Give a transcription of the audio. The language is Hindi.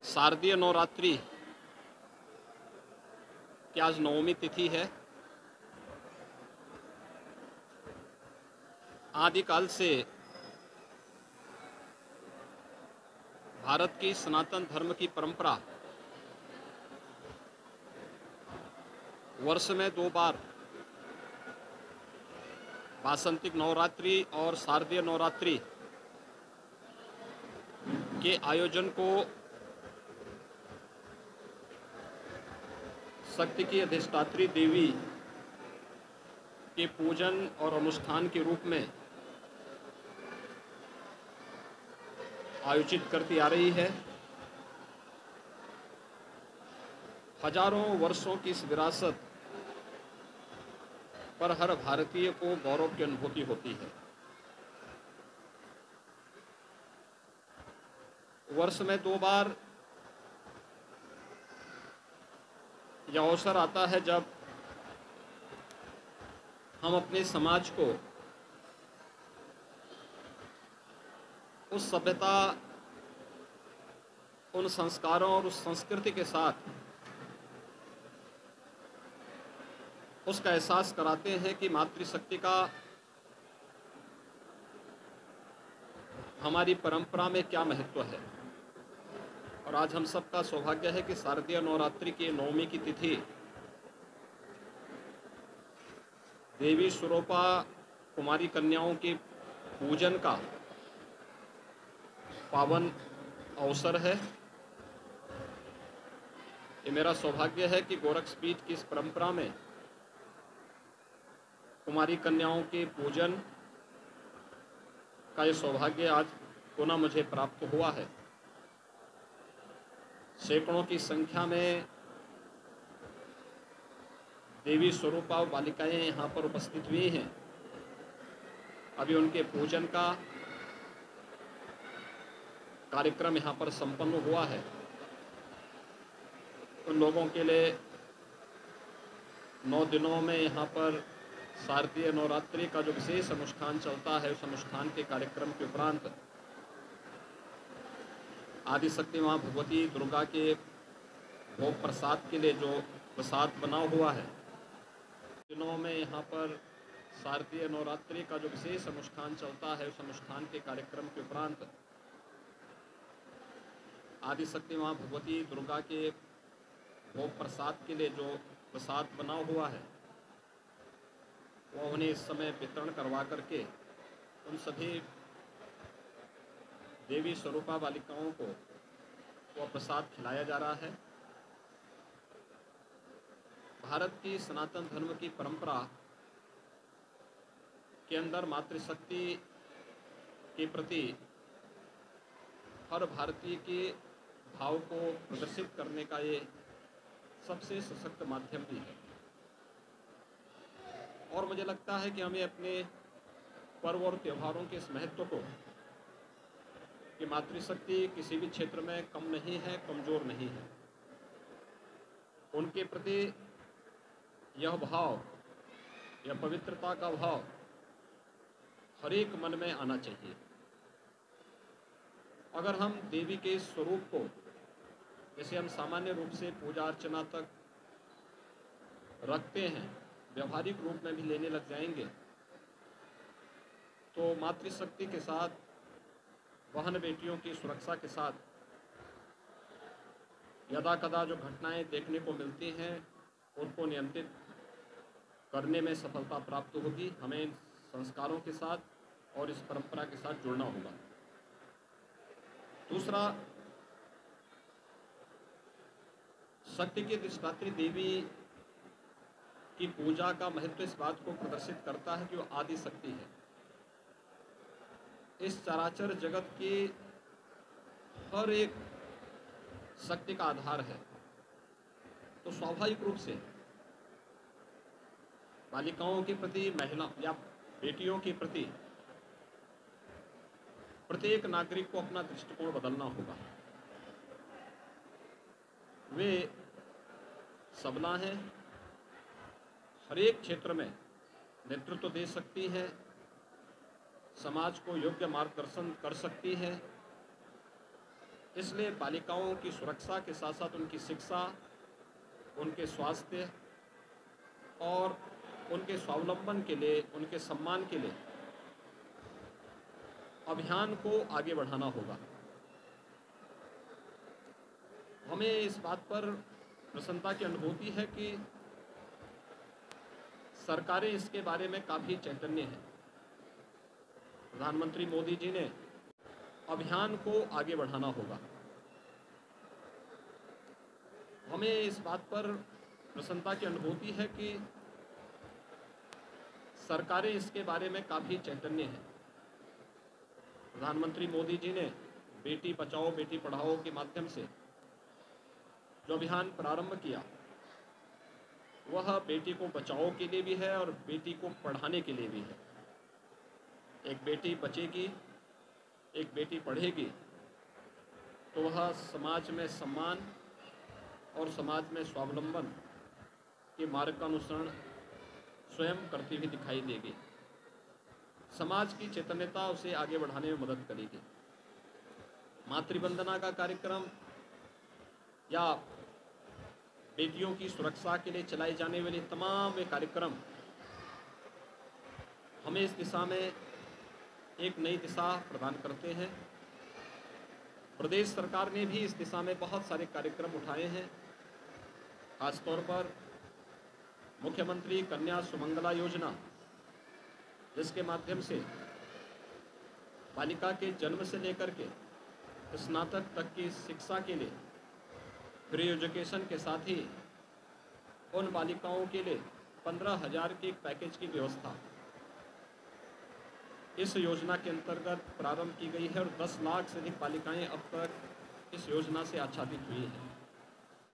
शारदीय नवरात्रि की आज नवमी तिथि है। आदिकाल से भारत की सनातन धर्म की परंपरा वर्ष में 2 बार वासंतिक नवरात्रि और शारदीय नवरात्रि के आयोजन को शक्ति की अधिष्ठात्री देवी के पूजन और अनुष्ठान के रूप में आयोजित करती आ रही है। हजारों वर्षों की इस विरासत पर हर भारतीय को गौरव की अनुभूति होती है। वर्ष में 2 बार यह अवसर आता है जब हम अपने समाज को उस सभ्यता, उन संस्कारों और उस संस्कृति के साथ उसका एहसास कराते हैं कि मातृशक्ति का हमारी परंपरा में क्या महत्व है। और आज हम सबका सौभाग्य है कि शारदीय नवरात्रि की नवमी की तिथि देवी स्वरूपा कुमारी कन्याओं के पूजन का पावन अवसर है। ये मेरा सौभाग्य है कि गोरक्षपीठ की इस परंपरा में कुमारी कन्याओं के पूजन का ये सौभाग्य आज पुनः मुझे प्राप्त हुआ है। सैकड़ों की संख्या में देवी स्वरूपा बालिकाएं यहाँ पर उपस्थित हुई हैं। अभी उनके पूजन का कार्यक्रम यहाँ पर संपन्न हुआ है। उन लोगों के लिए 9 दिनों में यहाँ पर शारदीय नवरात्रि का जो विशेष अनुष्ठान चलता है, उस अनुष्ठान के कार्यक्रम के उपरांत आदिशक्ति माँ भगवती दुर्गा के भोग प्रसाद के लिए जो प्रसाद बना हुआ है, दिनों में यहाँ पर शारदीय नवरात्रि का जो विशेष अनुष्ठान चलता है, उस अनुष्ठान के कार्यक्रम के उपरांत आदिशक्ति माँ भगवती दुर्गा के भोग प्रसाद के लिए जो प्रसाद बना हुआ है, वह उन्हें इस समय वितरण करवा करके उन सभी देवी स्वरूपा बालिकाओं को वह प्रसाद खिलाया जा रहा है। भारत की सनातन धर्म की परंपरा के अंदर मातृशक्ति के प्रति हर भारतीय के भाव को प्रदर्शित करने का ये सबसे सशक्त माध्यम भी है। और मुझे लगता है कि हमें अपने पर्व और त्योहारों के इस महत्व को, कि मातृशक्ति किसी भी क्षेत्र में कम नहीं है, कमजोर नहीं है, उनके प्रति यह भाव, यह पवित्रता का भाव हर एक मन में आना चाहिए। अगर हम देवी के स्वरूप को, जैसे हम सामान्य रूप से पूजा अर्चना तक रखते हैं, व्यवहारिक रूप में भी लेने लग जाएंगे, तो मातृशक्ति के साथ, बहन बेटियों की सुरक्षा के साथ यदा कदा जो घटनाएं देखने को मिलती हैं, उनको नियंत्रित करने में सफलता प्राप्त होगी। हमें इन संस्कारों के साथ और इस परंपरा के साथ जुड़ना होगा। दूसरा, शक्ति की अधिष्ठात्री देवी की पूजा का महत्व इस बात को प्रदर्शित करता है कि वो आदि शक्ति है। इस चराचर जगत की हर एक शक्ति का आधार है। तो स्वाभाविक रूप से बालिकाओं के प्रति, महिला या बेटियों के प्रति प्रत्येक नागरिक को अपना दृष्टिकोण बदलना होगा। वे सबला हैं, हर एक क्षेत्र में नेतृत्व दे सकती हैं, समाज को योग्य मार्गदर्शन कर सकती हैं, इसलिए बालिकाओं की सुरक्षा के साथ साथ उनकी शिक्षा, उनके स्वास्थ्य और उनके स्वावलंबन के लिए, उनके सम्मान के लिए अभियान को आगे बढ़ाना होगा। हमें इस बात पर प्रसन्नता की अनुभूति है कि सरकारें इसके बारे में काफ़ी चैतन्य हैं। प्रधानमंत्री मोदी जी ने अभियान को आगे बढ़ाना होगा। हमें इस बात पर प्रसन्नता की अनुभूति है कि सरकारें इसके बारे में काफ़ी चैतन्य हैं। प्रधानमंत्री मोदी जी ने बेटी बचाओ बेटी पढ़ाओ के माध्यम से जो अभियान प्रारंभ किया, वह बेटी को बचाओ के लिए भी है और बेटी को पढ़ाने के लिए भी है। एक बेटी बचेगी, एक बेटी पढ़ेगी, तो वह समाज में सम्मान और समाज में स्वावलंबन के मार्ग का अनुसरण स्वयं करती हुई दिखाई देगी। समाज की चैतन्यता उसे आगे बढ़ाने में मदद करेगी। मातृवंदना का कार्यक्रम या बेटियों की सुरक्षा के लिए चलाए जाने वाले तमाम वे कार्यक्रम हमें इस दिशा में एक नई दिशा प्रदान करते हैं। प्रदेश सरकार ने भी इस दिशा में बहुत सारे कार्यक्रम उठाए हैं। खासतौर पर मुख्यमंत्री कन्या सुमंगला योजना, जिसके माध्यम से बालिका के जन्म से लेकर के स्नातक तक की शिक्षा के लिए फ्री एजुकेशन के साथ ही उन बालिकाओं के लिए 15,000 के एक पैकेज की व्यवस्था इस योजना के अंतर्गत प्रारंभ की गई है और 10 लाख से अधिक बालिकाएं अब तक इस योजना से आच्छादित हुई हैं।